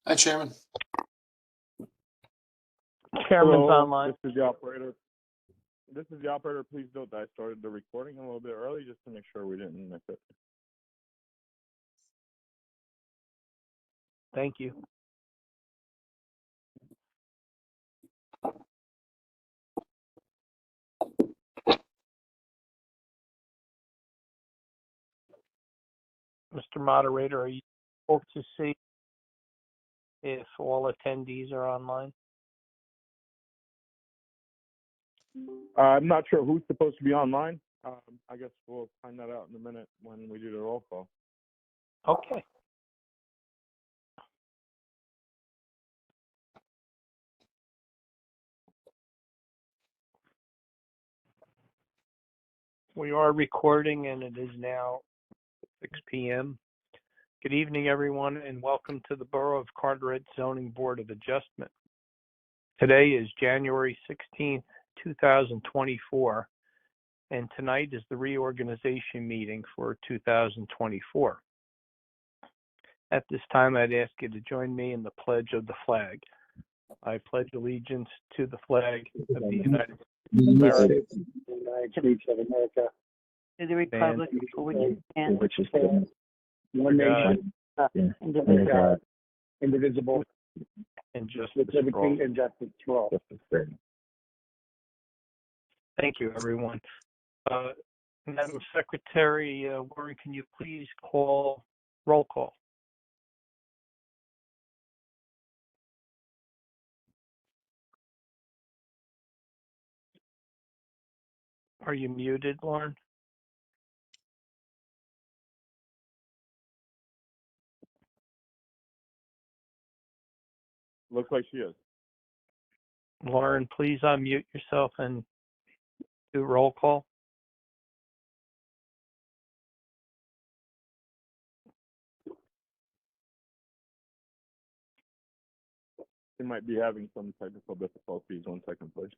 Hi, Chairman. Chairman's Hello, online. This is the operator. Please note that I started the recording a little bit early just to make sure we didn't miss it. Thank you. Mr. Moderator, are you able to see if all attendees are online? I'm not sure who's supposed to be online. I guess we'll find that out in a minute when we do the roll call. Okay. We are recording and it is now 6 p.m. Good evening, everyone, and welcome to the Borough of Carteret Zoning Board of Adjustment. Today is January 16th, 2024, and tonight is the reorganization meeting for 2024. At this time, I'd ask you to join me in the pledge of the flag. I pledge allegiance to the flag of the United States of America, to the republic for which it stands, which is one nation, indivisible, and justice with for all. liberty and justice for all. Thank you, everyone. Madam Secretary, Warren, can you please call roll call? Are you muted, Lauren? Looks like she is. Lauren, please unmute yourself and do roll call. She might be having some technical difficulties. 1 second, please.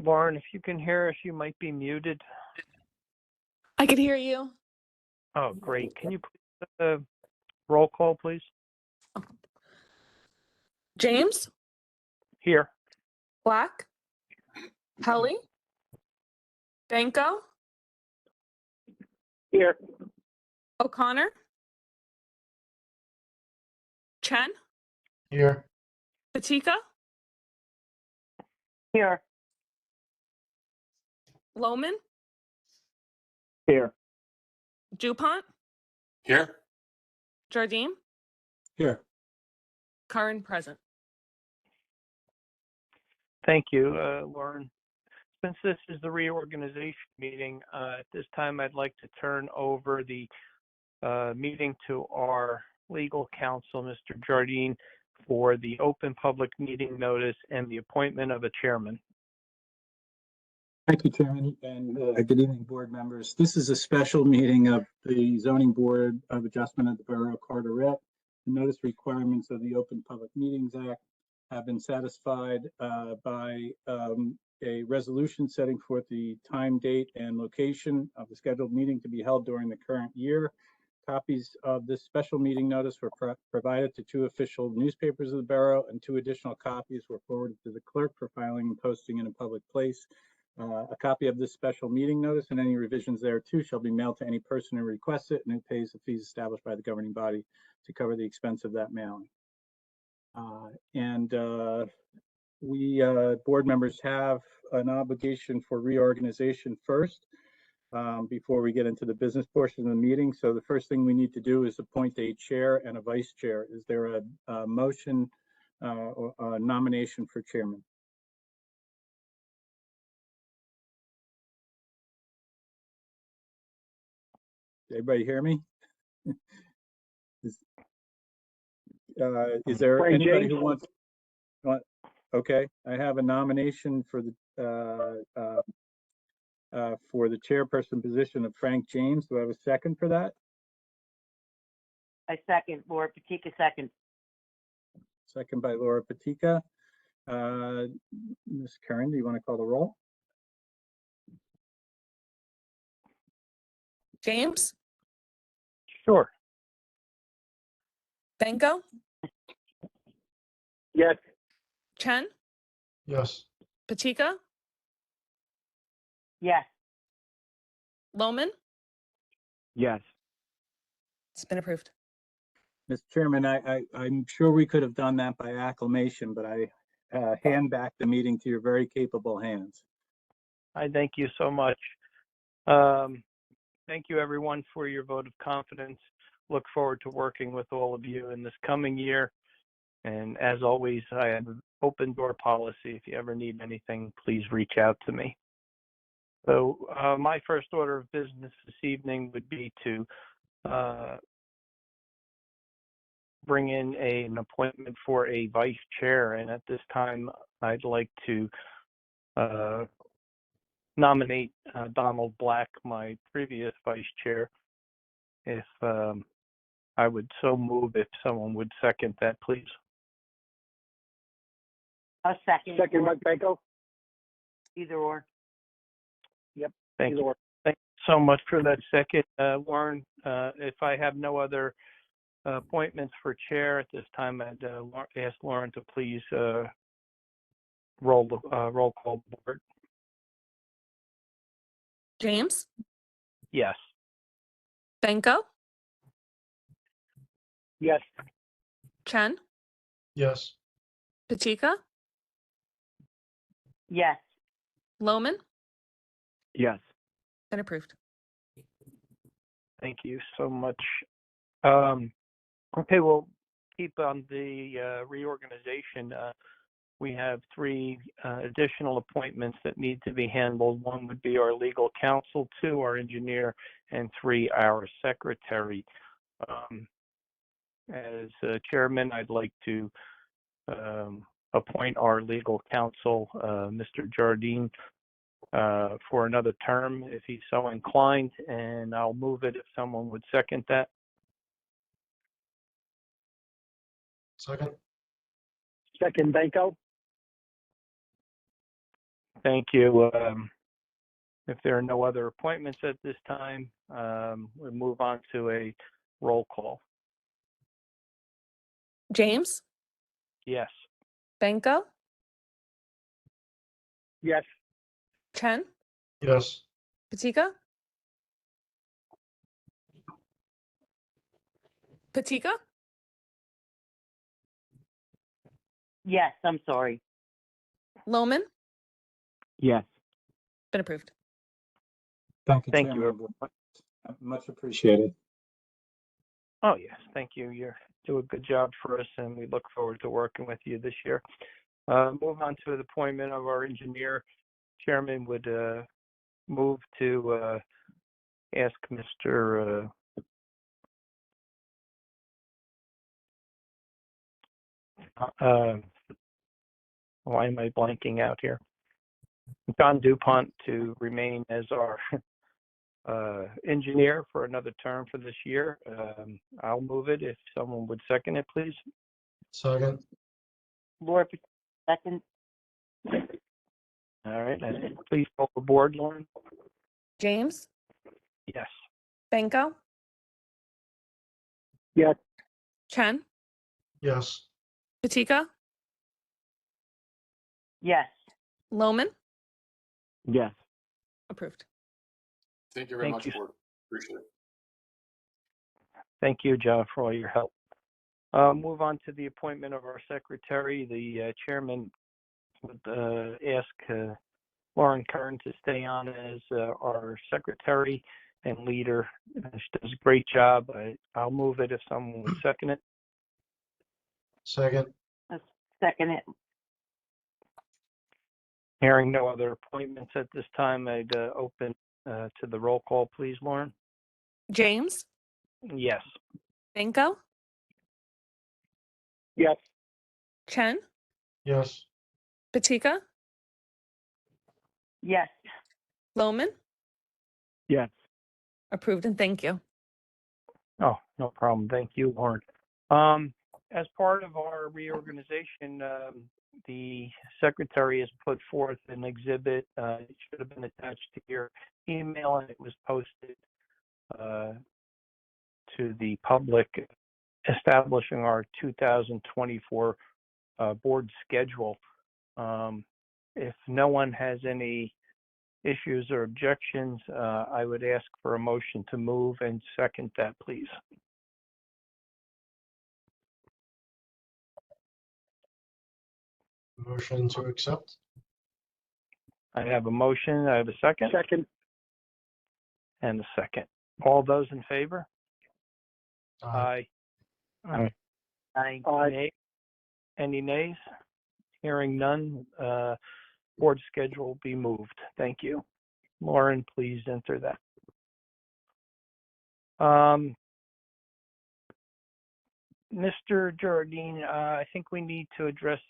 Lauren, if you can hear us, you might be muted. I could hear you. Oh, great. Can you please roll call, please? James, Here. Black, Helly, Danko, Here. O'Connor, Chen, Here. Fatika, here, Lohman, Here. Dupont, Here. Jardine, Here. Curran present. Thank you, Lauren. Since this is the reorganization meeting, at this time I'd like to turn over the meeting to our legal counsel, Mr. Jardine, for the open public meeting notice and the appointment of a chairman. Thank you, Chairman, and good evening, board members. This is a special meeting of the Zoning Board of Adjustment of the Borough of Carteret. The notice requirements of the Open Public Meetings Act have been satisfied by a resolution setting forth the time, date, and location of the scheduled meeting to be held during the current year. Copies of this special meeting notice were provided to 2 official newspapers of the borough, and 2 additional copies were forwarded to the clerk for filing and posting in a public place. A copy of this special meeting notice and any revisions thereto shall be mailed to any person who requests it and who pays the fees established by the governing body to cover the expense of that mailing. We board members have an obligation for reorganization first before we get into the business portion of the meeting. So the first thing we need to do is appoint a chair and a vice chair. Is there a motion or a nomination for chairman? Everybody hear me? Is there anybody who wants? Okay, I have a nomination for the chairperson position of Frank James. Do I have a second for that? I second. Laura Patika, second. Second by Laura Patika. Ms. Curran, do you want to call the roll? James, Sure. Benko, Yes. Chen, Yes. Patika, Yes. Loman. Yes. It's been approved. Mr. Chairman, I'm sure we could have done that by acclamation, but I hand back the meeting to your very capable hands. I thank you so much. Thank you, everyone, for your vote of confidence. Look forward to working with all of you in this coming year. And as always, I have an open door policy. If you ever need anything, please reach out to me. So my first order of business this evening would be to bring in an appointment for a vice chair. And at this time, I'd like to nominate Donald Black, my previous vice chair. If I would so move, if someone would second that, please. A second. Second, Mike Benko. Either or. Thank Either you. or. Thank you so much for that second, Warren. If I have no other appointments for chair at this time, I'd ask Lauren to please roll call board. James, Yes. Benko, Yes. Chen, Yes. Patika, Yes. Loman. Yes. Been approved. Thank you so much. Okay, we'll keep on the reorganization. We have three additional appointments that need to be handled. One would be our legal counsel, two, our engineer, and three, our secretary. As chairman, I'd like to appoint our legal counsel, Mr. Jardine, for another term if he's so inclined, and I'll move it if someone would second that. Second. Second, Benko. Thank you. If there are no other appointments at this time, we'll move on to a roll call. James, Yes. Benko, Yes. Chen, Yes. Patika, Patika, Yes. I'm sorry. Loman. Yes. Been approved. Thank you, Thank Chairman you. of the Board. Much appreciated. Oh, yes. Thank you. You do a good job for us, and we look forward to working with you this year. Move on to the appointment of our engineer. Chairman would move to ask Mr. Why am I blanking out here? John DuPont to remain as our engineer for another term for this year. I'll move it if someone would second it, please. Second. Laura Patika, second. All right. And please call the board, Lauren. James, Yes. Benko, Yes. Chen, Yes. Patika, Yes. Loman. Yes. Approved. Thank you very Thank much, you. Board. Appreciate it. Thank you, John, for all your help. Move on to the appointment of our secretary. The chairman would ask Lauren Kern to stay on as our secretary and leader. She does a great job. I'll move it if someone would second it. Second. A second it. Hearing no other appointments at this time, I'd open to the roll call, please, Lauren. James, Yes. Benko, Yes. Chen, Yes. Batika, Yes. Loman, Yes. approved, and thank you. Oh, no problem. Thank you, Lauren. As part of our reorganization, the secretary has put forth an exhibit. It should have been attached to your email, and it was posted to the public, establishing our 2024 board schedule. If no one has any issues or objections, I would ask for a motion to move and second that, please. Motion to accept? I have a motion. I have a second. Second. And a second. All those in favor? Aye. Aye. Aye. Aye. Nay? Any nays? Hearing none, board schedule will be moved. Thank you. Lauren, please enter that. Mr. Jardine, I think we need to address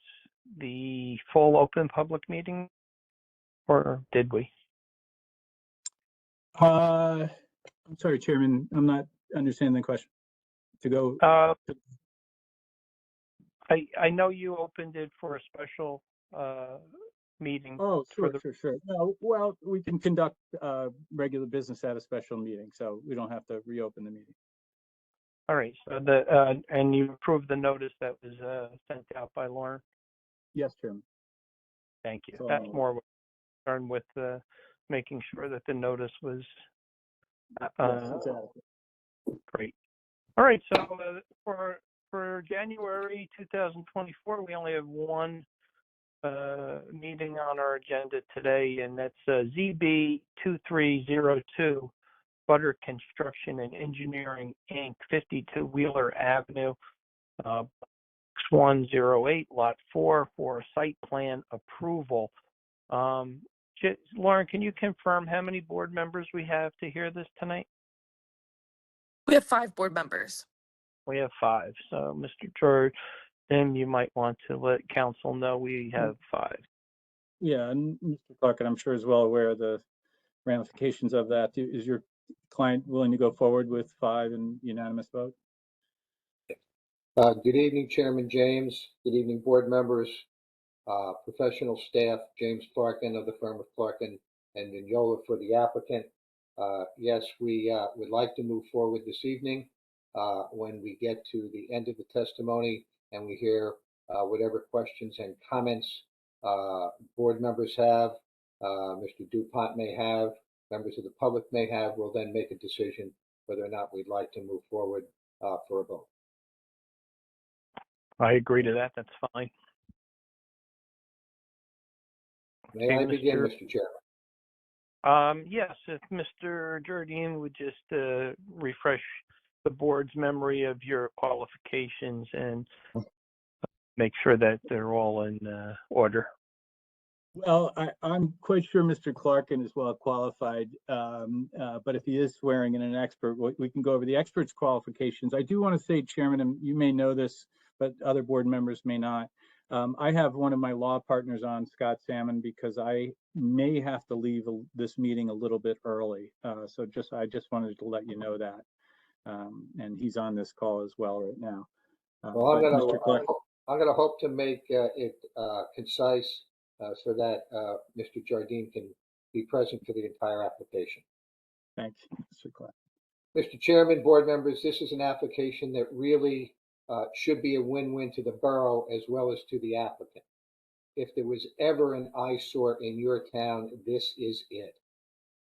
the full open public meeting, or did we? I'm sorry, Chairman, I'm not understanding the question. To go, I know you opened it for a special meeting. oh, for sure. No, well, we can conduct regular business at a special meeting, so we don't have to reopen the meeting. All right, so and you approved the notice that was sent out by Lauren? Yes, Chairman. Thank you. So, That's more what I'm concerned with, making sure that the notice was yes, exactly. great. All right, so for January 2024, we only have one meeting on our agenda today, and that's ZB 2302, Butter Construction and Engineering, Inc., 52 Wheeler Avenue, 108, Lot 4, for site plan approval. Lauren, can you confirm how many board members we have to hear this tonight? We have 5 board members. We have 5. So, Mr. George, Tim, you might want to let council know we have 5. Yeah, and Mr. Clark, I'm sure is well aware of the ramifications of that. Is your client willing to go forward with 5 and unanimous vote? Good evening, Chairman James. Good evening, board members, professional staff. James Clarkin of the firm of Clarkin and Vignola for the applicant. Yes, we would like to move forward this evening. When we get to the end of the testimony and we hear whatever questions and comments board members have, Mr. DuPont may have, members of the public may have, we'll then make a decision whether or not we'd like to move forward for a vote. I agree to that. That's fine. May I begin, Mr. Chairman? Yes, if Mr. Jardine would just refresh the board's memory of your qualifications and make sure that they're all in order. Well, I'm quite sure Mr. Clarkin is well qualified, but if he is swearing in an expert, we can go over the expert's qualifications. I do want to say, Chairman, and you may know this, but other board members may not. I have one of my law partners on, Scott Salmon, because I may have to leave this meeting a little bit early. So I just wanted to let you know that. And he's on this call as well right now. Well, I'm going to hope to make it concise so that Mr. Jardine can be present for the entire application. Thank you, Mr. Clark. Mr. Chairman, board members, this is an application that really should be a win-win to the borough as well as to the applicant. If there was ever an eyesore in your town, this is it.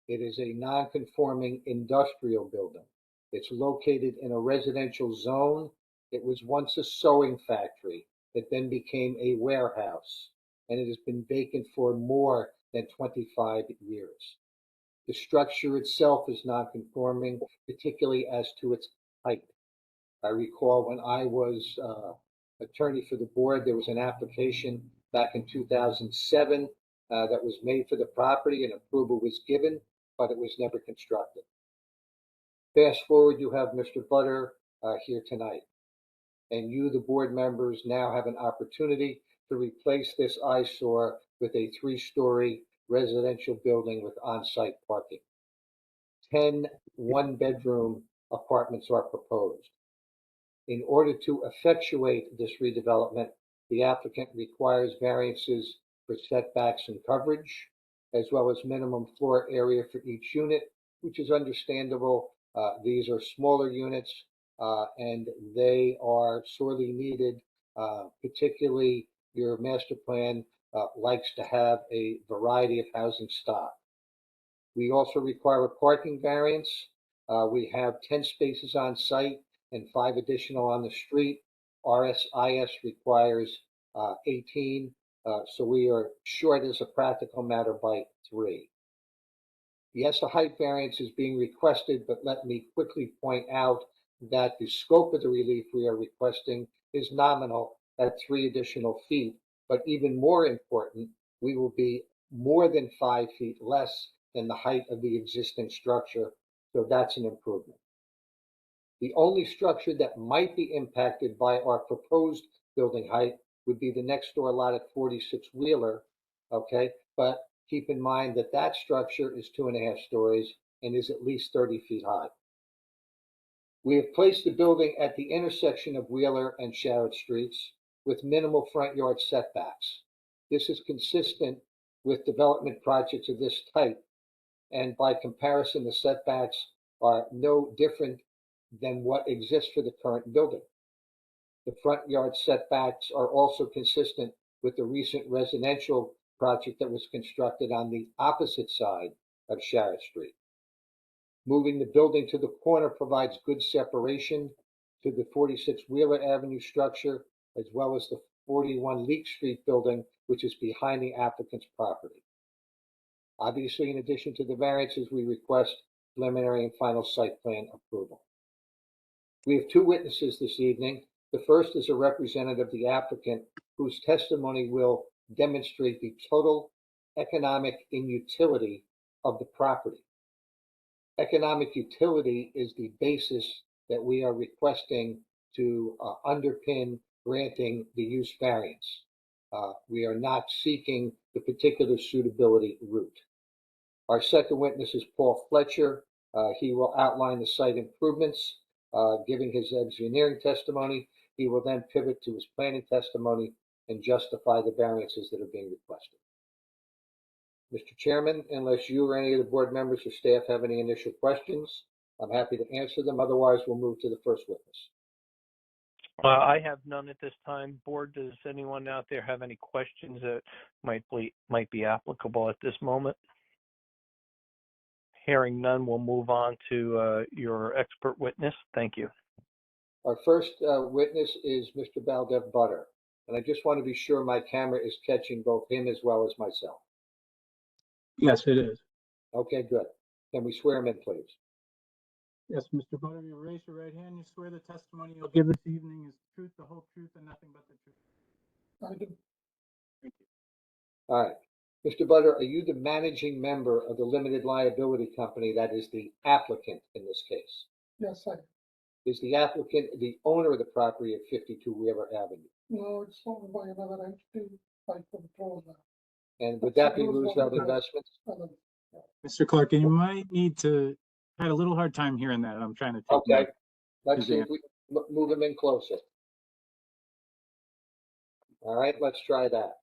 It is a non-conforming industrial building. It's located in a residential zone. It was once a sewing factory that then became a warehouse, and it has been vacant for more than 25 years. The structure itself is non-conforming, particularly as to its height. I recall when I was attorney for the board, there was an application back in 2007 that was made for the property and approval was given, but it was never constructed. Fast forward, you have Mr. Butter here tonight. And you, the board members, now have an opportunity to replace this eyesore with a 3-story residential building with on-site parking. 10 one-bedroom apartments are proposed. In order to effectuate this redevelopment, the applicant requires variances for setbacks and coverage, as well as minimum floor area for each unit, which is understandable. These are smaller units, and they are sorely needed, particularly your master plan likes to have a variety of housing stock. We also require a parking variance. We have 10 spaces on site and 5 additional on the street. RSIS requires 18, so we are short as a practical matter by 3. Yes, a height variance is being requested, but let me quickly point out that the scope of the relief we are requesting is nominal at 3 additional feet, but even more important, we will be more than 5 feet less than the height of the existing structure, so that's an improvement. The only structure that might be impacted by our proposed building height would be the next door lot at 46 Wheeler, okay? But keep in mind that that structure is 2.5 stories and is at least 30 feet high. We have placed the building at the intersection of Wheeler and Sharrett Streets with minimal front yard setbacks. This is consistent with development projects of this type, and by comparison, the setbacks are no different than what exists for the current building. The front yard setbacks are also consistent with the recent residential project that was constructed on the opposite side of Sharrett Street. Moving the building to the corner provides good separation to the 46 Wheeler Avenue structure, as well as the 41 Leek Street building, which is behind the applicant's property. Obviously, in addition to the variances, we request preliminary and final site plan approval. We have 2 witnesses this evening. The first is a representative of the applicant whose testimony will demonstrate the total economic inutility of the property. Economic utility is the basis that we are requesting to underpin granting the use variance. We are not seeking the particular suitability route. Our second witness is Paul Fletcher. He will outline the site improvements, giving his engineering testimony. He will then pivot to his planning testimony and justify the variances that are being requested. Mr. Chairman, unless you or any of the board members or staff have any initial questions, I'm happy to answer them. Otherwise, we'll move to the first witness. I have none at this time. Board, does anyone out there have any questions that might be applicable at this moment? Hearing none, we'll move on to your expert witness. Thank you. Our first witness is Mr. Baldev Butter, and I just want to be sure my camera is catching both him as well as myself. Yes, it is. Okay, good. Can we swear him in, please? Yes, Mr. Butter, you raise your right hand. You swear the testimony you'll give this evening is the truth, the whole truth, and nothing but the truth. I do. Thank you. All right. Mr. Butter, are you the managing member of the limited liability company that is the applicant in this case? Yes, I do. Is the applicant the owner of the property at 52 Wheeler Avenue? No, it's owned by another entity. I control that. And would that be Roosevelt Investments? Mr. Clark, you might need to, I had a little hard time hearing that. I'm trying to take Okay. notes. Let's see if we move him in closer. All right, let's try that.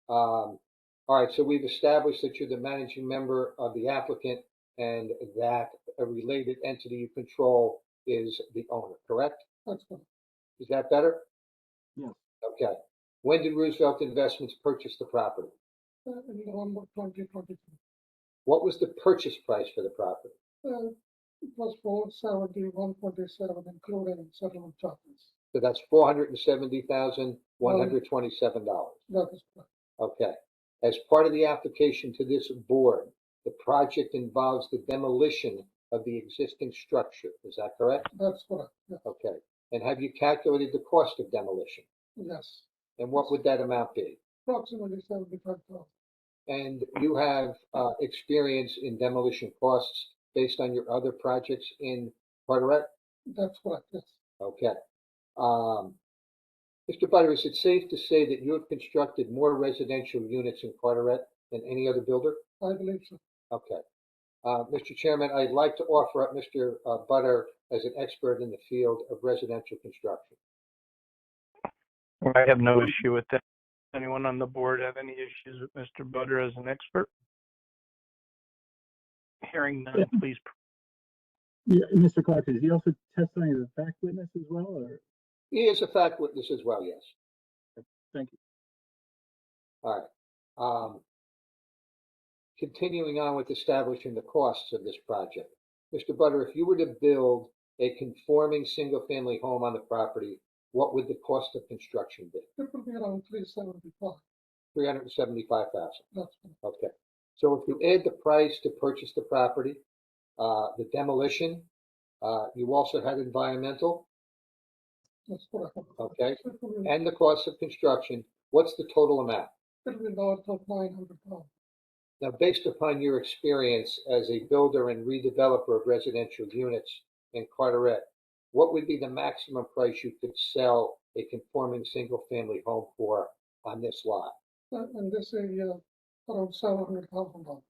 All right, so we've established that you're the managing member of the applicant and that a related entity you control is the owner, correct? That's good. Is that better? Yes. Okay. When did Roosevelt Investments purchase the property? In November 2023. What was the purchase price for the property? It was 470, 147, including settlement charges. So that's $470,127. That is correct. Okay. As part of the application to this board, the project involves the demolition of the existing structure. Is that correct? That's correct. Yes. Okay. And have you calculated the cost of demolition? Yes. And what would that amount be? Approximately 75,000. And you have experience in demolition costs based on your other projects in Carteret? That's correct. Yes. Okay. Mr. Butter, is it safe to say that you have constructed more residential units in Carteret than any other builder? I believe so. Okay. Mr. Chairman, I'd like to offer up Mr. Butter as an expert in the field of residential construction. I have no issue with that. Anyone on the board have any issues with Mr. Butter as an expert? Hearing none, please. Yeah, Mr. Clark, is he also testifying as a fact witness as well, or? He is a fact witness as well, yes. Thank you. All right. Continuing on with establishing the costs of this project. Mr. Butter, if you were to build a conforming single-family home on the property, what would the cost of construction be? It will be around 375. $375,000. That's right. Okay. So if you add the price to purchase the property, the demolition, you also had environmental, That's correct. okay, It will be, and the cost of construction, what's the total amount? it will be north of 900,000. Now, based upon your experience as a builder and redeveloper of residential units in Carteret, what would be the maximum price you could sell a conforming single-family home for on this lot? In this area, around $700,000.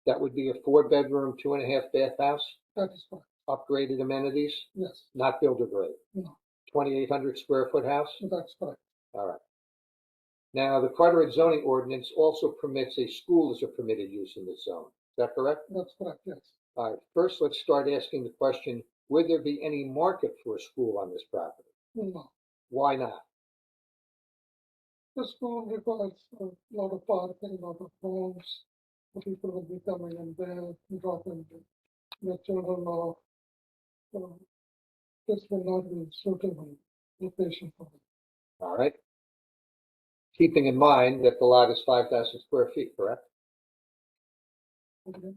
That would be a 4-bedroom, 2.5-bath house, That is correct. upgraded amenities, Yes. not builder grade. No, 2,800 square foot house? that's correct. All right. Now, the Carteret zoning ordinance also permits a school as a permitted use in this zone. Is that correct? That's correct, yes. All right. First, let's start asking the question, would there be any market for a school on this property? No. Why not? The school requires a lot of parking, a lot of homes. The people will be coming in there, dropping the children off. So this will not be suitable location for them. All right. Keeping in mind that the lot is 5,000 square feet, correct? Okay?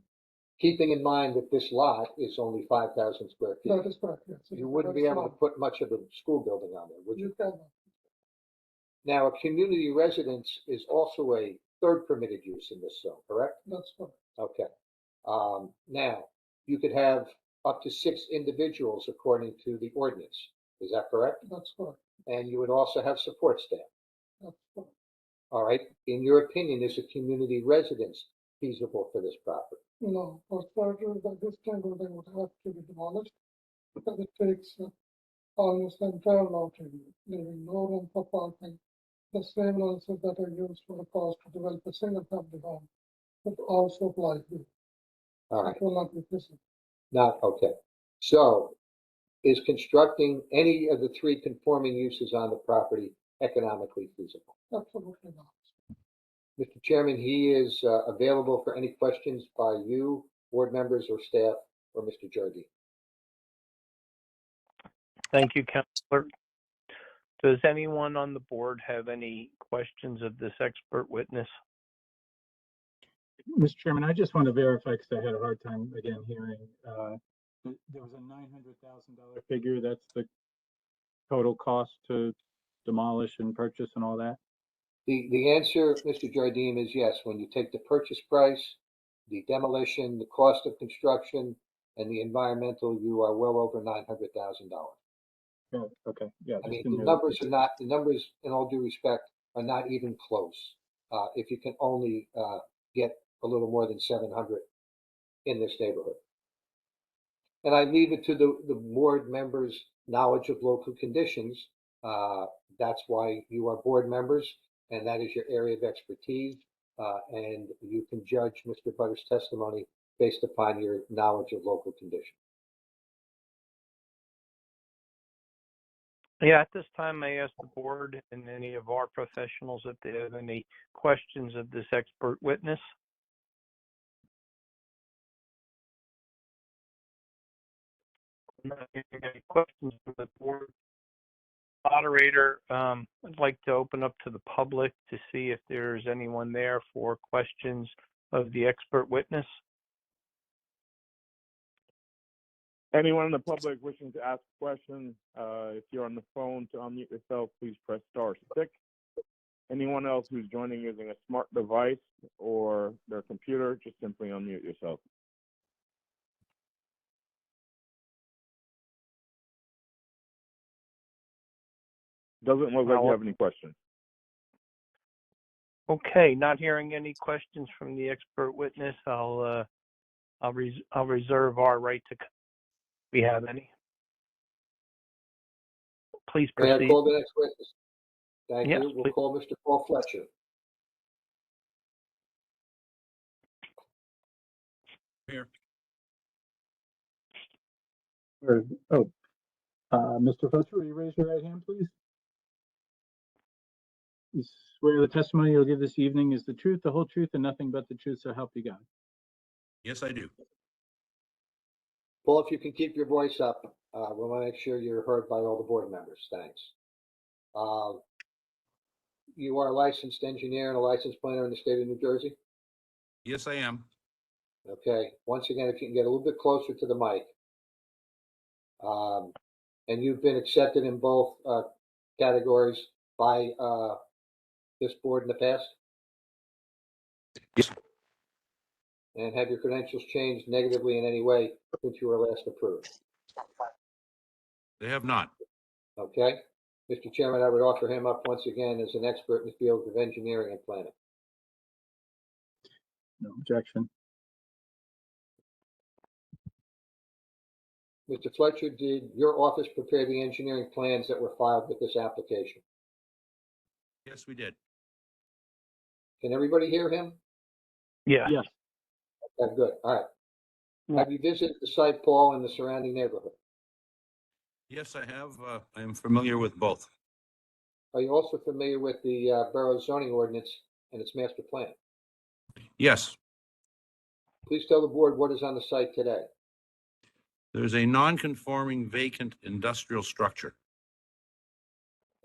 Keeping in mind that this lot is only 5,000 square feet. That is correct, yes. You wouldn't be able to put much of a school building on there, would you? You cannot. Now, a community residence is also a third permitted use in this zone, correct? That's correct. Okay. Now, you could have up to 6 individuals according to the ordinance. Is that correct? That's correct. And you would also have support staff. That's correct. All right. In your opinion, is a community residence feasible for this property? No, for starters, at this time, they would have to be demolished because it takes almost the entire lot area, leaving no room for parking. The same answers that are used for the cost to develop a single family home would also apply here. All right. It will not be feasible. Not okay. So, is constructing any of the 3 conforming uses on the property economically feasible? Absolutely not. Mr. Chairman, he is available for any questions by you, board members or staff, or Mr. Jardine. Thank you, Counselor. Does anyone on the board have any questions of this expert witness? Mr. Chairman, I just want to verify, because I had a hard time again hearing, there was a $900,000 figure. That's the total cost to demolish and purchase and all that? The answer, Mr. Jardine, is yes. When you take the purchase price, the demolition, the cost of construction, and the environmental, you are well over $900,000. Yeah, okay, yeah. I mean, just the numbers are not, the numbers, in all due respect, are not even close. If you can only get a little more than 700 in this neighborhood. And I leave it to the board members' knowledge of local conditions. That's why you are board members, and that is your area of expertise. And you can judge Mr. Butter's testimony based upon your knowledge of local conditions. Yeah, at this time, I ask the board and any of our professionals if they have any questions of this expert witness. I'm not hearing any questions from the board. Moderator, I'd like to open up to the public to see if there's anyone there for questions of the expert witness. Anyone in the public wishing to ask a question, if you're on the phone, to unmute yourself, please press *6. Anyone else who's joining using a smart device or their computer, just simply unmute yourself. Doesn't look like you have any questions. Okay, not hearing any questions from the expert witness, I'll reserve our right to, if we have any. Please May I proceed. call the next witness? Thank Yes, you. We'll please. call Mr. Paul Fletcher. Here. Mr. Fletcher, will you raise your right hand, please? You swear the testimony you'll give this evening is the truth, the whole truth, and nothing but the truth, so help you God. Yes, I do. Paul, if you can keep your voice up, we want to make sure you're heard by all the board members. Thanks. You are a licensed engineer and a licensed planner in the state of New Jersey? Yes, I am. Okay. Once again, if you can get a little bit closer to the mic. And you've been accepted in both categories by this board in the past? Yes. And have your credentials changed negatively in any way since you were last approved? They have not. Okay. Mr. Chairman, I would offer him up once again as an expert in the field of engineering and planning. No objection. Mr. Fletcher, did your office prepare the engineering plans that were filed with this application? Yes, we did. Can everybody hear him? Yeah. Yes. Okay, good. All right. Yeah. Have you visited the site, Paul, and the surrounding neighborhood? Yes, I have. I am familiar with both. Are you also familiar with the borough zoning ordinance and its master plan? Yes, Please tell the board what is on the site today. there's a non-conforming vacant industrial structure.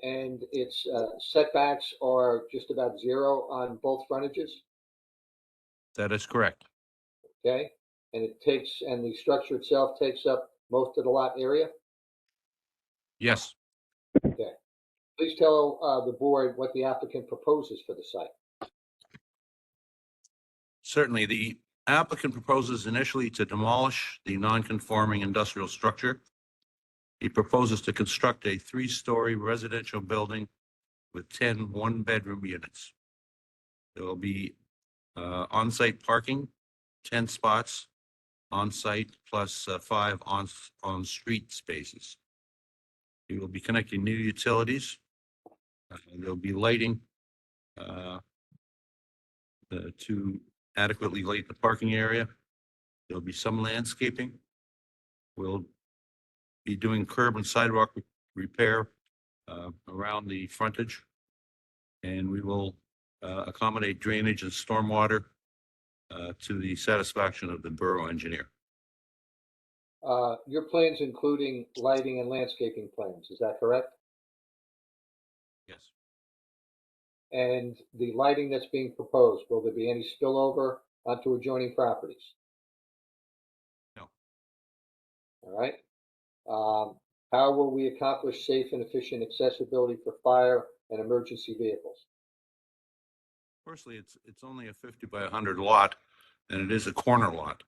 And its setbacks are just about zero on both frontages, That is correct. okay? And the structure itself takes up most of the lot area? Yes, Okay. Please tell the board what the applicant proposes for the site. certainly. The applicant proposes initially to demolish the non-conforming industrial structure. He proposes to construct a 3-story residential building with 10 one-bedroom units. There will be on-site parking, 10 spots on-site, plus 5 on-street spaces. He will be connecting new utilities. There'll be lighting to adequately light the parking area. There'll be some landscaping. We'll be doing curb and sidewalk repair around the frontage. And we will accommodate drainage and stormwater to the satisfaction of the borough engineer. Your plans including lighting and landscaping plans, is that correct? Yes. And the lighting that's being proposed, will there be any spillover onto adjoining properties? No. All right. How will we accomplish safe and efficient accessibility for fire and emergency vehicles? Firstly, it's only a 50 by 100 lot, and it is a corner lot.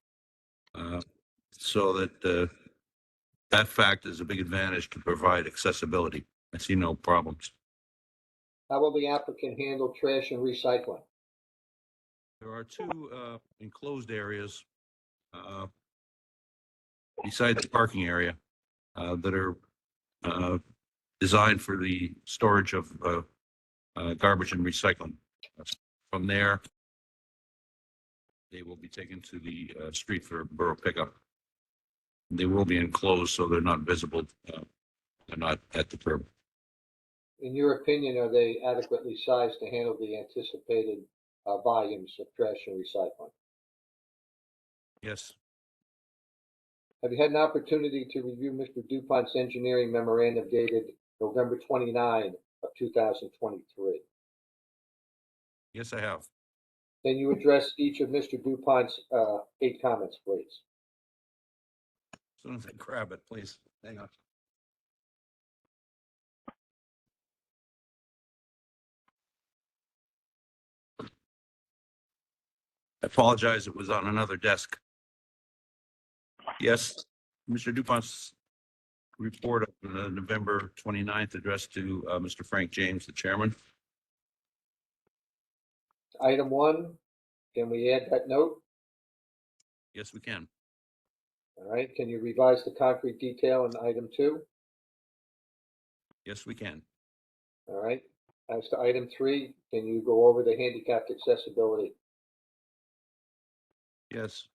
So that that fact is a big advantage to provide accessibility. I see no problems. How will the applicant handle trash and recycling? There are 2 enclosed areas beside the parking area that are designed for the storage of garbage and recycling. From there, they will be taken to the street for borough pickup. They will be enclosed, so they're not visible. They're not at the curb. In your opinion, are they adequately sized to handle the anticipated volumes of trash and recycling? Yes, Have you had an opportunity to review Mr. DuPont's engineering memorandum dated November 29 of 2023? yes, I have. Can you address each of Mr. DuPont's 8 comments, please? As soon as I grab it, please. Hang on. I apologize, it was on another desk. Yes, Mr. DuPont's report of the November 29th addressed to Mr. Frank James, the chairman. Item 1, can we add that note? Yes, we can. All right, can you revise the concrete detail in item 2? Yes, we can. All right, as to item 3, can you go over the handicapped accessibility? Yes.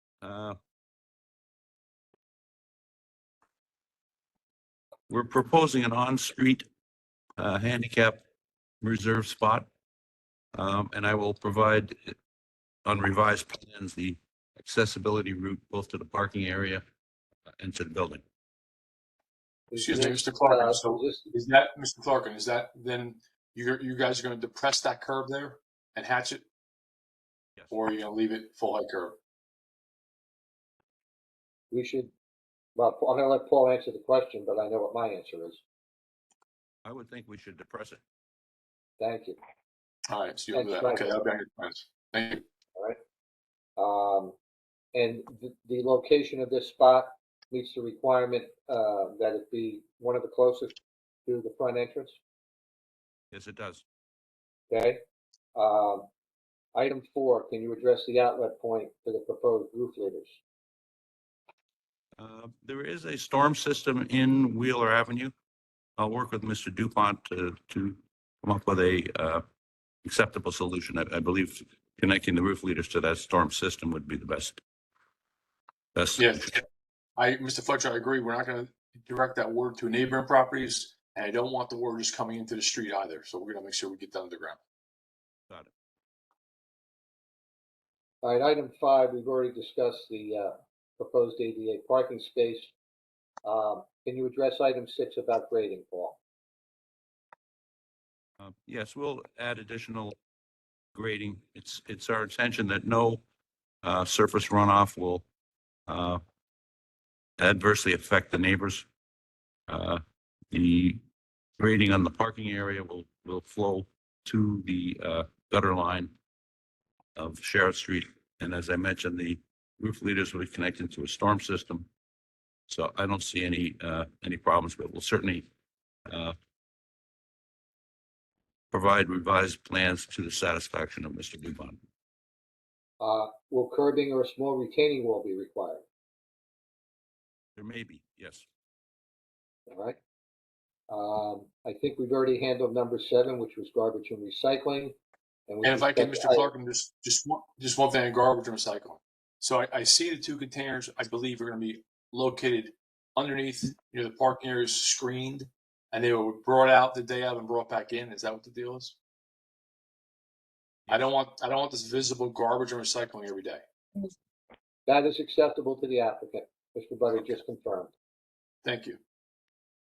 We're proposing an on-street handicap reserve spot. And I will provide on revised plans the accessibility route both to the parking area and to the building. Excuse me, Is Mr. Clarkin. this- So is that, Mr. Clarkin, is that then you guys are going to depress that curb there and hatch it? Yes. Or are you going to leave it full height curb? we should, well, I'm going to let Paul answer the question, but I know what my answer is. I would think we should depress it. Thank you. All right, so you'll do that. That's Okay, that'll be on your plans. Thank you. All right. And the location of this spot meets the requirement that it be one of the closest to the front entrance? Yes, it does. Okay. Item 4, can you address the outlet point for the proposed roof leaders? There is a storm system in Wheeler Avenue. I'll work with Mr. DuPont to come up with a acceptable solution. I believe connecting the roof leaders to that storm system would be the best. Yeah, Mr. Fletcher, I agree. We're not going to direct that word to neighboring properties, and I don't want the word just coming into the street either. So we're going to make sure we get that underground. Got it. All right, item 5, we've already discussed the proposed ADA parking space. Can you address item 6 about grading, Paul? Yes, we'll add additional grading. It's our intention that no surface runoff will adversely affect the neighbors. The grading on the parking area will flow to the gutter line of Sheriff Street. And as I mentioned, the roof leaders will be connected to a storm system. So I don't see any problems, but we'll certainly provide revised plans to the satisfaction of Mr. DuPont. Will curbing or a small retaining wall be required? There may be, yes. All right. I think we've already handled number 7, which was garbage and recycling. And if I can, Mr. Clarkin, just one thing on garbage and recycling. So I see the 2 containers, I believe, are going to be located underneath, the parking area is screened, and they were brought out the day of and brought back in. Is that what the deal is? I don't want this visible garbage and recycling every day. That is acceptable to the applicant. Mr. Butter just confirmed. Thank you.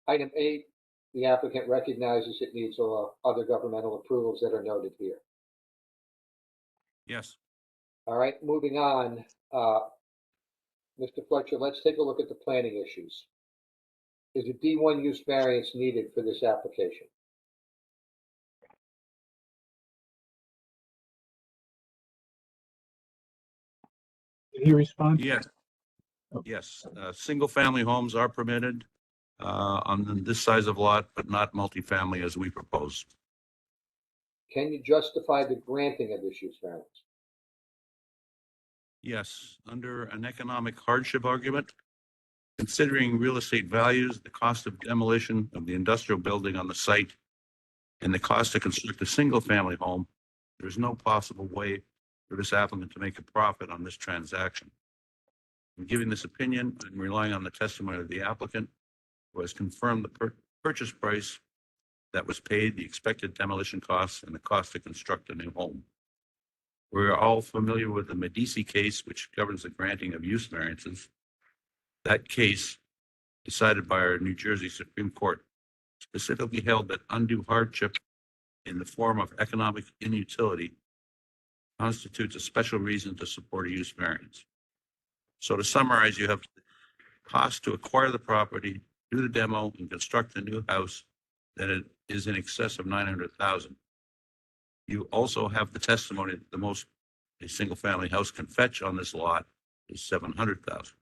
Item 8, the applicant recognizes it needs other governmental approvals that are noted here. Yes. All right, moving on. Mr. Fletcher, let's take a look at the planning issues. Is a D1 use variance needed for this application? Did he respond? Yes. Yes. Single-family homes are permitted on this size of lot, but not multifamily as we propose. Can you justify the granting of this use variance? Yes, under an economic hardship argument, considering real estate values, the cost of demolition of the industrial building on the site, and the cost to construct a single-family home, there's no possible way for this applicant to make a profit on this transaction. In giving this opinion, I'm relying on the testimony of the applicant, who has confirmed the purchase price that was paid, the expected demolition costs, and the cost to construct a new home. We're all familiar with the Medici case, which governs the granting of use variances. That case, decided by our New Jersey Supreme Court, specifically held that undue hardship in the form of economic inutility constitutes a special reason to support a use variance. So to summarize, you have the cost to acquire the property, do the demo, and construct the new house that it is in excess of $900,000. You also have the testimony that the most a single-family house can fetch on this lot is $700,000.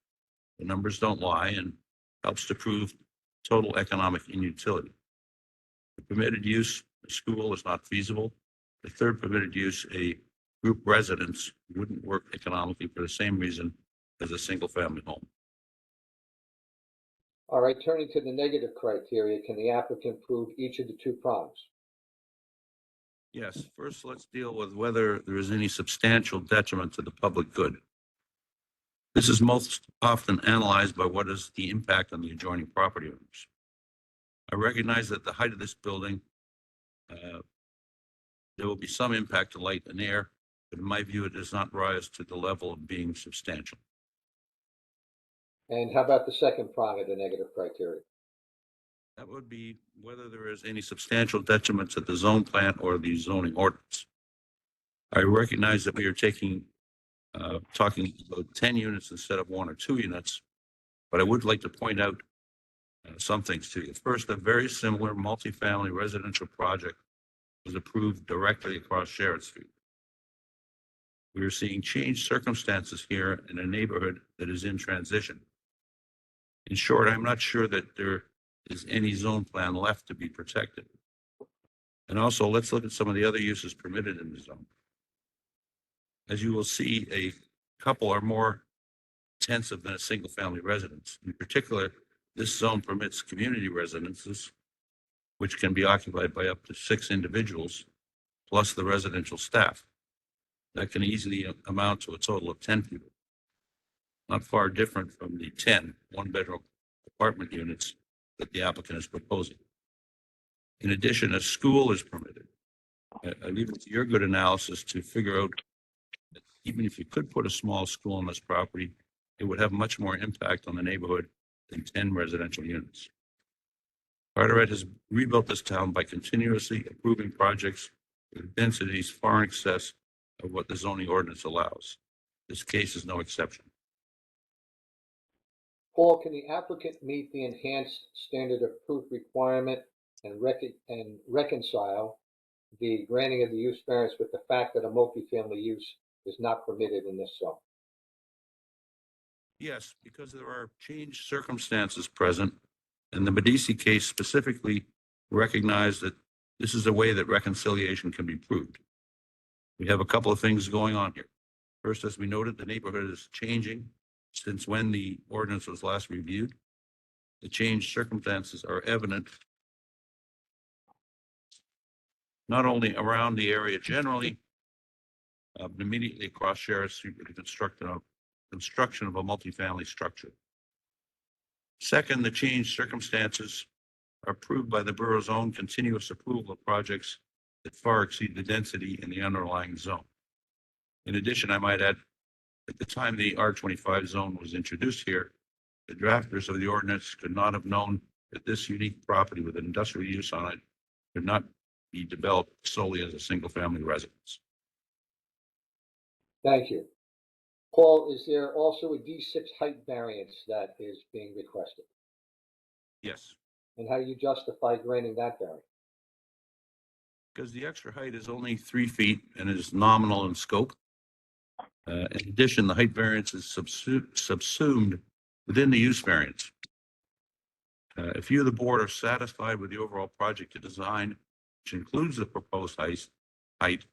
The numbers don't lie and helps to prove total economic inutility. The permitted use, a school, is not feasible. The third permitted use, a group residence, wouldn't work economically for the same reason as a single-family home. All right, turning to the negative criteria, can the applicant prove each of the two prongs? Yes, first let's deal with whether there is any substantial detriment to the public good. This is most often analyzed by what is the impact on the adjoining property owners. I recognize that the height of this building, there will be some impact to light and air, but in my view, it does not rise to the level of being substantial. And how about the second prong of the negative criteria? That would be whether there is any substantial detriment to the zone plan or the zoning ordinance. I recognize that we are talking about 10 units instead of 1 or 2 units, but I would like to point out some things to you. First, a very similar multifamily residential project was approved directly across Sherrod Street. We are seeing changed circumstances here in a neighborhood that is in transition. In short, I'm not sure that there is any zone plan left to be protected. And also, let's look at some of the other uses permitted in the zone. As you will see, a couple are more intensive than a single-family residence. In particular, this zone permits community residences, which can be occupied by up to 6 individuals, plus the residential staff. That can easily amount to a total of 10 people. Not far different from the 10 one-bedroom apartment units that the applicant is proposing. In addition, a school is permitted. I leave it to your good analysis to figure out that even if you could put a small school on this property, it would have much more impact on the neighborhood than 10 residential units. Carteret has rebuilt this town by continuously approving projects with densities far in excess of what the zoning ordinance allows. This case is no exception. Paul, can the applicant meet the enhanced standard of proof requirement and reconcile the granting of the use variance with the fact that a multifamily use is not permitted in this zone? Yes, because there are changed circumstances present, and the Medici case specifically recognized that this is a way that reconciliation can be proved. We have a couple of things going on here. First, as we noted, the neighborhood is changing since when the ordinance was last reviewed. The changed circumstances are evident not only around the area generally, but immediately across Sherrod Street with the construction of a multifamily structure. Second, the changed circumstances are approved by the borough's own continuous approval of projects that far exceed the density in the underlying zone. In addition, I might add, at the time the R25 zone was introduced here, the drafters of the ordinance could not have known that this unique property with industrial use on it could not be developed solely as a single-family residence. Thank you. Paul, is there also a D6 height variance that is being requested? Yes, And how do you justify granting that variance? because the extra height is only 3 feet and is nominal in scope. In addition, the height variance is subsumed within the use variance. If you, the board, are satisfied with the overall project design, which includes the proposed height,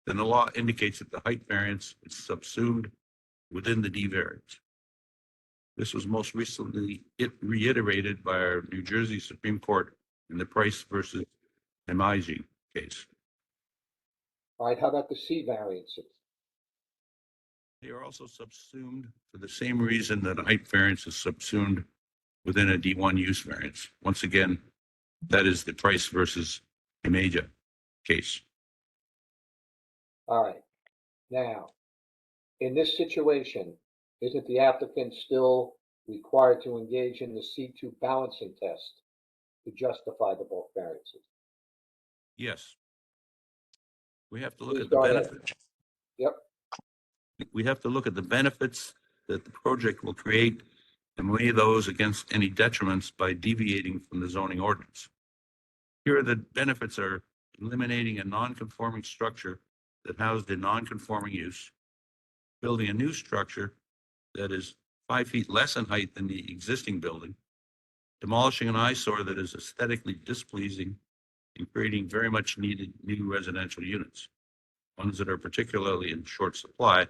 then the law indicates that the height variance is subsumed within the D variance. This was most recently reiterated by our New Jersey Supreme Court in the Price versus Hamaiji case. All right, how about the C variances? They are also subsumed for the same reason that a height variance is subsumed within a D1 use variance. Once again, that is the Price versus Hamaiji case. All right. Now, in this situation, isn't the applicant still required to engage in the C2 balancing test to justify the bulk variances? Yes. We have to look Please at the go ahead. benefits. Yep. We have to look at the benefits that the project will create and weigh those against any detriments by deviating from the zoning ordinance. Here, the benefits are eliminating a non-conforming structure that housed a non-conforming use, building a new structure that is 5 feet less in height than the existing building, demolishing an eyesore that is aesthetically displeasing and creating very much needed new residential units, ones that are particularly in short supply,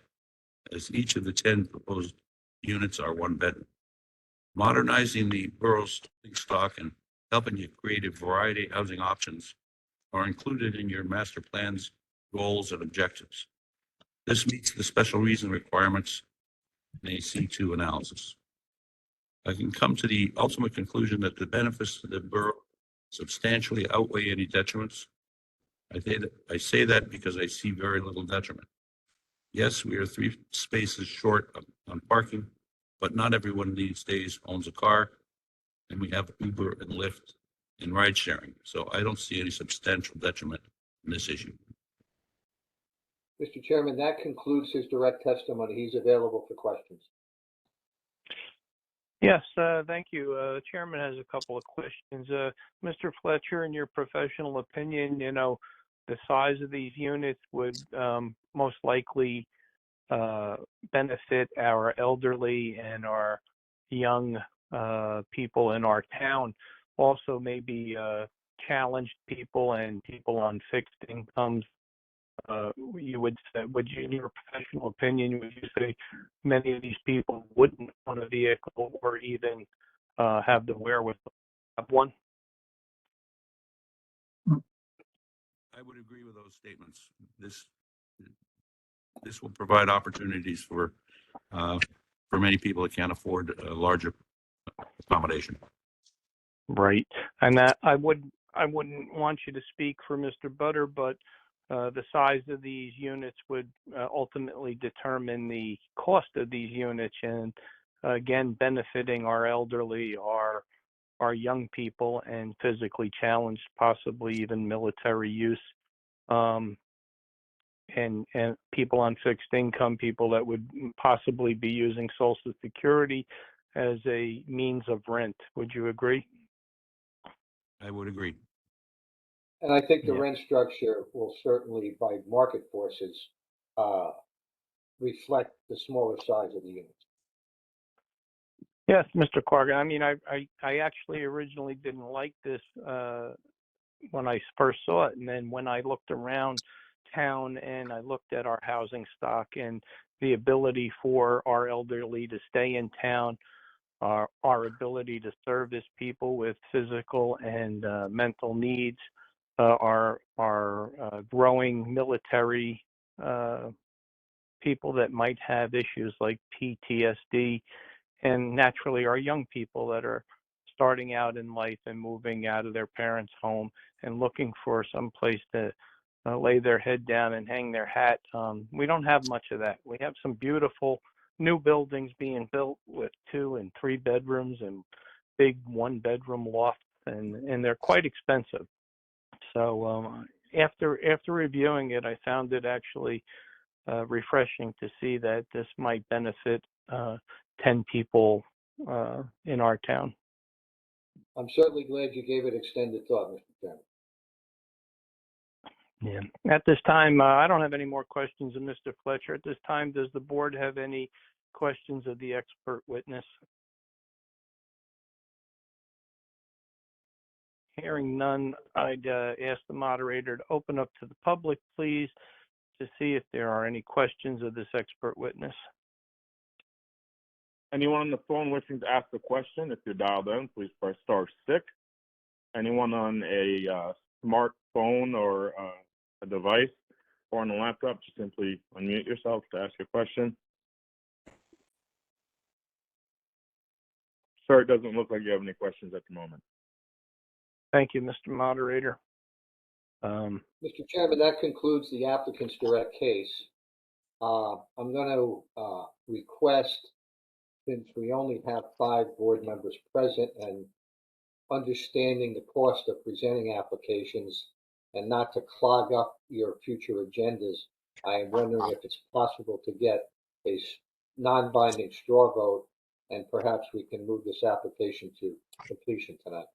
as each of the 10 proposed units are one bedroom. Modernizing the borough's stock and helping you create a variety of housing options are included in your master plan's goals and objectives. This meets the special reason requirements in a C2 analysis. I can come to the ultimate conclusion that the benefits to the borough substantially outweigh any detriments. I say that because I see very little detriment. Yes, we are 3 spaces short on parking, but not everyone these days owns a car, and we have Uber and Lyft and ride sharing. So I don't see any substantial detriment in this issue. Mr. Chairman, that concludes his direct testimony. He's available for questions. Yes, thank you. The chairman has a couple of questions. Mr. Fletcher, in your professional opinion, the size of these units would most likely benefit our elderly and our young people in our town. Also, maybe challenged people and people on fixed incomes. In your professional opinion, would you say many of these people wouldn't own a vehicle or even have the wherewithal to have one? I would agree with those statements. This will provide opportunities for many people that can't afford a larger accommodation. Right, and that I wouldn't want you to speak for Mr. Butter, but the size of these units would ultimately determine the cost of these units, and again, benefiting our elderly, our young people, and physically challenged, possibly even military use, and people on fixed income, people that would possibly be using Social Security as a means of rent. Would you agree? I would agree. And I think the Yeah. rent structure will certainly, by market forces, reflect the smaller size of the units. Yes, Mr. Clark. I mean, I actually originally didn't like this when I first saw it, and then when I looked around town and I looked at our housing stock and the ability for our elderly to stay in town, our ability to service people with physical and mental needs, our growing military people that might have issues like PTSD, and naturally our young people that are starting out in life and moving out of their parents' home and looking for some place to lay their head down and hang their hat. We don't have much of that. We have some beautiful new buildings being built with 2 and 3 bedrooms and big 1-bedroom lofts, and they're quite expensive. So after reviewing it, I found it actually refreshing to see that this might benefit 10 people in our town. I'm certainly glad you gave it extended thought, Mr. Chairman. Yeah. At this time, I don't have any more questions of Mr. Fletcher. At this time, does the board have any questions of the expert witness? Hearing none, I'd ask the moderator to open up to the public, please, to see if there are any questions of this expert witness. Anyone on the phone wishing to ask a question, if you're dialed in, please press *6. Anyone on a smartphone or a device or on a laptop, just simply unmute yourself to ask your question. Sir, it doesn't look like you have any questions at the moment. Thank you, Mr. Moderator. Mr. Chairman, that concludes the applicant's direct case. I'm going to request, since we only have 5 board members present and understanding the cost of presenting applications and not to clog up your future agendas, I am wondering if it's possible to get a non-binding straw vote, and perhaps we can move this application to completion tonight.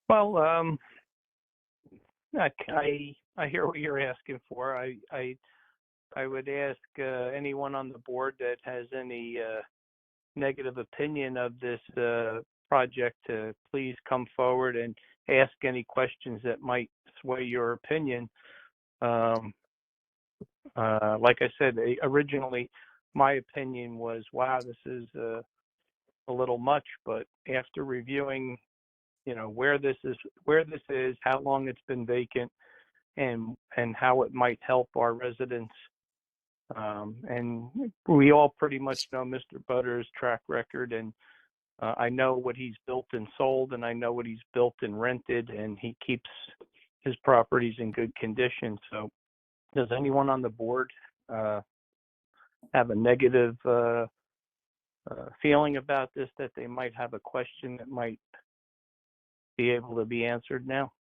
Well, I hear what you're asking for. I would ask anyone on the board that has any negative opinion of this project to please come forward and ask any questions that might sway your opinion. Like I said, originally my opinion was, wow, this is a little much, but after reviewing, where this is, how long it's been vacant, and how it might help our residents. And we all pretty much know Mr. Butter's track record, and I know what he's built and sold, and I know what he's built and rented, and he keeps his properties in good condition. So does anyone on the board have a negative feeling about this, that they might have a question that might be able to be answered now?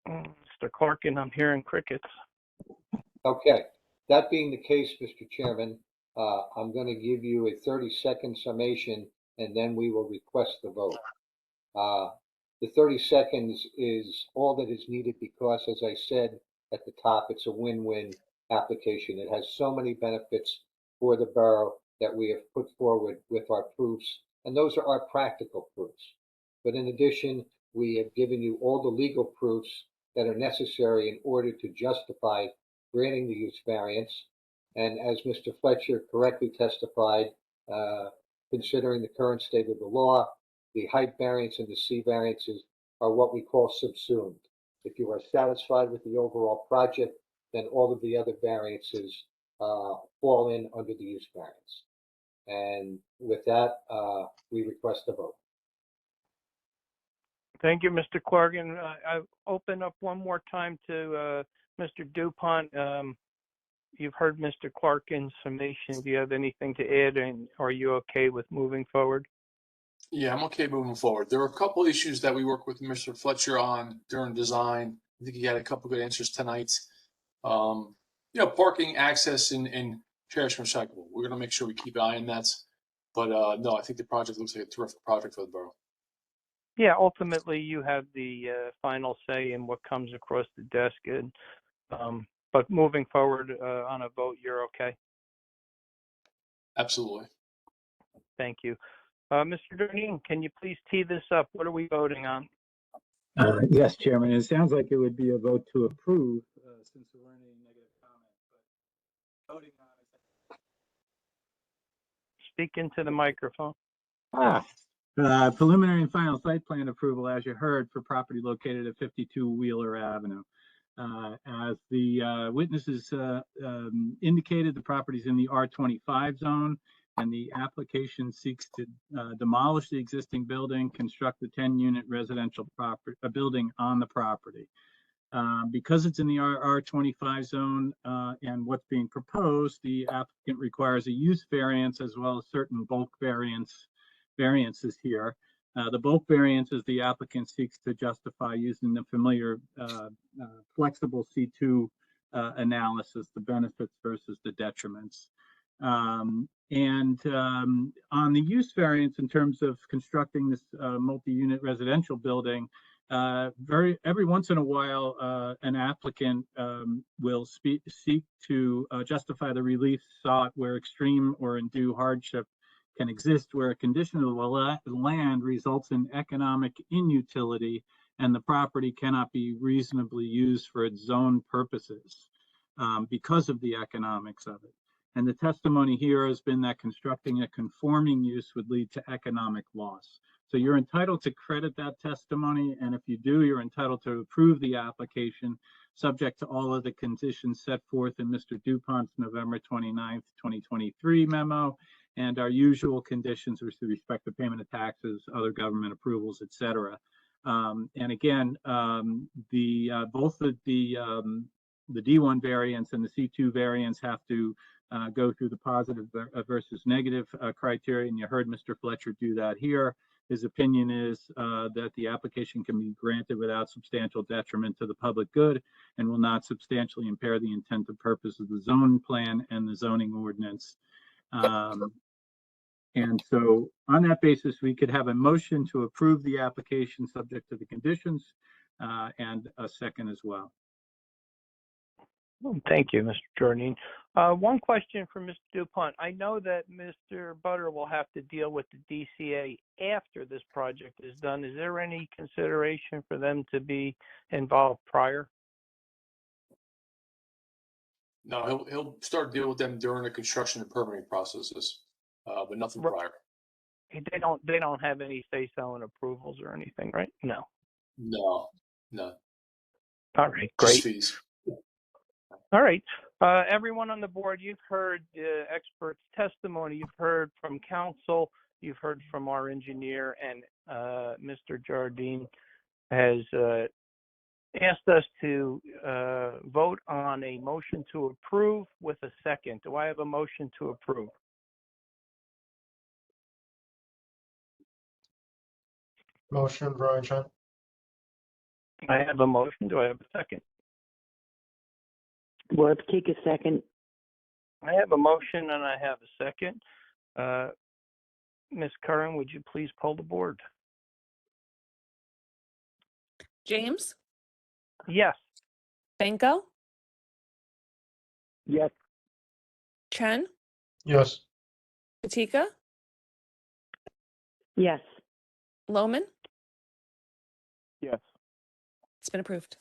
Mr. Clarkin, I'm hearing crickets. Okay, that being the case, Mr. Chairman, I'm going to give you a 30-second summation, and then we will request the vote. The 30 seconds is all that is needed because, as I said at the top, it's a win-win application. It has so many benefits for the borough that we have put forward with our proofs, and those are our practical proofs. But in addition, we have given you all the legal proofs that are necessary in order to justify granting the use variance. And as Mr. Fletcher correctly testified, considering the current state of the law, the height variance and the C variances are what we call subsumed. If you are satisfied with the overall project, then all of the other variances fall in under the use variance. And with that, we request a vote. Thank you, Mr. Corrigan. I open up one more time to Mr. DuPont. You've heard Mr. Clarkin's summation. Do you have anything to add, and are you okay with moving forward? Yeah, I'm okay moving forward. There were a couple issues that we worked with Mr. Fletcher on during design. I think he had a couple good answers tonight. Parking, access, and trash and recyclable. We're going to make sure we keep an eye on that. But no, I think the project looks like a terrific project for the borough. Yeah, ultimately you have the final say in what comes across the desk. And, but moving forward on a vote, you're okay? Absolutely. Thank you. Mr. Durneen, can you please tee this up? What are we voting on? Yes, Chairman. It sounds like it would be a vote to approve since there weren't any negative comments. But voting on it. Speak into the microphone. Preliminary and final site plan approval, as you heard, for property located at 52 Wheeler Avenue. As the witnesses indicated, the property is in the R25 zone, and the application seeks to demolish the existing building, construct a 10-unit residential building on the property. Because it's in the R25 zone and what's being proposed, the applicant requires a use variance as well as certain bulk variances here. The bulk variances the applicant seeks to justify using the familiar flexible C2 analysis, the benefits versus the detriments. On the use variance in terms of constructing this multi-unit residential building, every once in a while, an applicant will seek to justify the relief sought where extreme or undue hardship can exist, where a condition of the land results in economic inutility and the property cannot be reasonably used for its zone purposes because of the economics of it. And the testimony here has been that constructing a conforming use would lead to economic loss. So you're entitled to credit that testimony, and if you do, you're entitled to approve the application subject to all of the conditions set forth in Mr. DuPont's November 29th, 2023 memo, and our usual conditions with respect to payment of taxes, other government approvals, et cetera. And again, both the D1 variance and the C2 variance have to go through the positive versus negative criteria, and you heard Mr. Fletcher do that here. His opinion is that the application can be granted without substantial detriment to the public good and will not substantially impair the intent and purpose of the zone plan and the zoning ordinance. And so on that basis, we could have a motion to approve the application subject to the conditions and a second as well. Thank you, Mr. Jordan. One question for Mr. DuPont. I know that Mr. Butter will have to deal with the DCA after this project is done. Is there any consideration for them to be involved prior? No, he'll start dealing with them during the construction and permitting processes, but nothing Right. prior. They don't have any say-so in approvals or anything, right? No. No. All right, Just great. fees. All right. Everyone on the board, you've heard experts' testimony. You've heard from council. You've heard from our engineer, and Mr. Jardine has asked us to vote on a motion to approve with a second. Do I have a motion to approve? Motion, Brian Chen. I have a motion. Do I have a second? Laura Patika, second. I have a motion and I have a second. Ms. Curran, would you please poll the board? James, Yes. Benko, Yes. Chen, Yes. Katika, Yes. Lohman. Yes. It's been approved.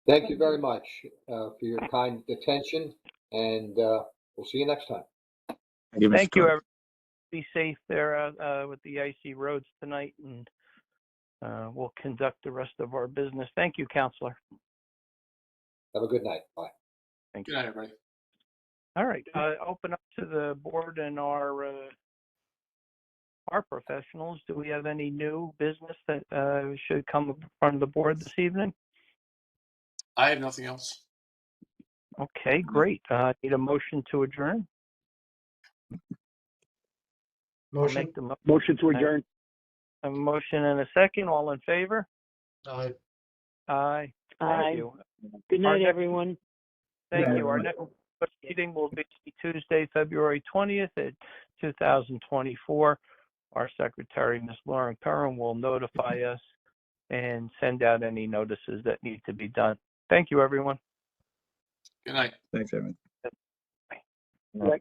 Thank you very much for your kind attention, and we'll see you next time. Thank you, Mr. Thank you, Clerk. everyone. Be safe there with the icy roads tonight, and we'll conduct the rest of our business. Thank you, Counselor. Have a good night. Bye. Thank Good you. night, everybody. All right, open up to the board and our professionals. Do we have any new business that should come in front of the board this evening? I have nothing else. Okay, great. Need a motion to adjourn? I'll Motion. make the Motion to adjourn. a motion and a second. All in favor? Aye. Aye. Aye. Thank you. Good Our night, next- everyone. Thank Good you. Our night, next meeting will be Tuesday, February 20th at 2024. Our secretary, Ms. Lauren Curran, will notify us and send out any notices that need to be done. Thank you, everyone. Good night. Thanks, everyone. Bye.